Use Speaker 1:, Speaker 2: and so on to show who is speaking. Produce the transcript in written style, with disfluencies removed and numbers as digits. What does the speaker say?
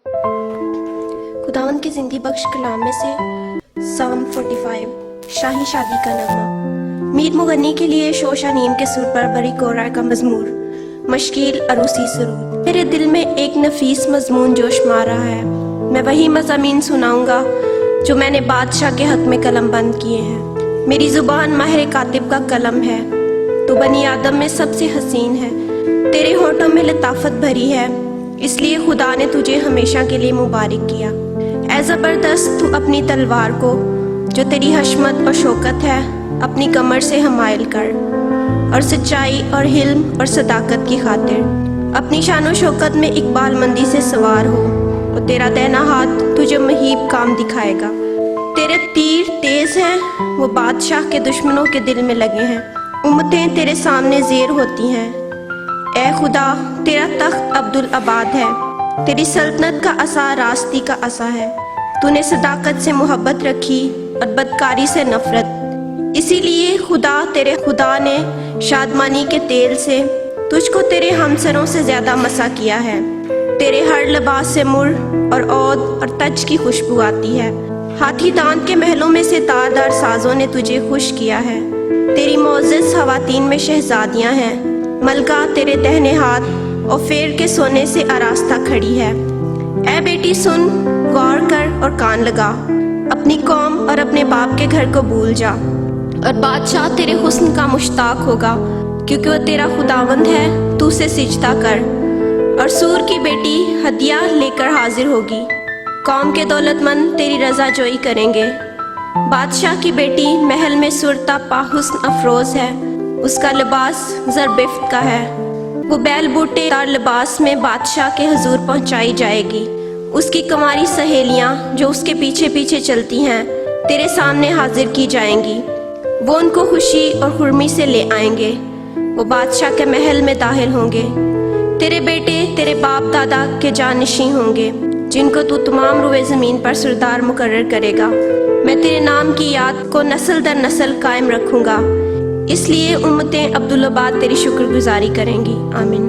Speaker 1: खुदावंद के जिंदगी बख्श कलाम में से साम 45 शाही शादी का नगमा। मीर मुगन्नी के लिए शोशा नीम के सुर पर बरी कोरा का मजमूर मशकील अरूसी सुरूर। मेरे दिल में एक नफीस मजमून जोश मार रहा है। मैं वही मज़ामीन सुनाऊंगा जो मैंने बादशाह के हक में कलम बंद किए हैं। मेरी जुबान माहिर कातिब का कलम है। तो बनी आदम में सबसे हसीन है। तेरे होठों में लताफत भरी है, इसलिए खुदा ने तुझे हमेशा के लिए मुबारक किया। ऐ ज़बरदस्त तू अपनी तलवार को जो तेरी हशमत और शौकत है अपनी कमर से हमायल कर, और सच्चाई और हिल्म और सदाकत की खातिर अपनी शान और शौकत में इकबालमंदी से सवार हो। और तेरा दाहिना हाथ तुझे महीब काम दिखाएगा। तेरे तीर तेज हैं, वो बादशाह के दुश्मनों के दिल में लगे हैं। उम्मतें तेरे सामने ज़ेर होती हैं। ऐ खुदा, तेरा तख्त अब्दुल आबाद है। तेरी सल्तनत का असा रास्ती का असा है। तूने सदाकत से मोहब्बत रखी और बदकारी से नफरत। इसीलिए खुदा तेरे खुदा ने शादमानी के तेल से तुझको तेरे हमसरों से ज़्यादा मसा किया है। तेरे हर लिबास से मुर और औद और तज की खुशबू आती है। हाथी दांत के महलों में से तारदार साजों ने तुझे खुश किया है। तेरी मोअज़्ज़ज़ ख़वातीन में शहज़ादियाँ हैं। मलका तेरे दाहिने हाथ और फेर के सोने से आरास्ता खड़ी है। ऐ बेटी सुन, गौर कर और कान लगा। अपनी कौम और अपने बाप के घर को भूल जा, और बादशाह तेरे हुस्न का मुश्ताक होगा, क्योंकि वो तेरा खुदावंद है। तू उसे सिजदा कर। और सूर की बेटी हदिया लेकर हाजिर होगी। कौम के दौलतमंद तेरी रजा जोई करेंगे। बादशाह की बेटी महल में सुरता पाहुस्न अफरोज है। उसका लिबास ज़रबिफ्त का है। वो बैल बूटे दार लिबास में बादशाह के हुजूर पहुंचाई जाएगी। उसकी कुंवारी सहेलियां जो उसके पीछे पीछे चलती हैं तेरे सामने हाजिर की जाएंगी। वो उनको खुशी और खुर्मी से ले आएंगे। वो बादशाह के महल में दाखिल होंगे। तेरे बेटे तेरे बाप दादा के जानशी होंगे, जिनको तू तमाम रुए ज़मीन पर सरदार मुकर्रर करेगा। मैं तेरे नाम की याद को नस्ल दर नस्ल कायम रखूँगा, इसलिए उम्मतें अब्दुल आबाद तेरी शुक्रगुजारी करेंगी। आमीन।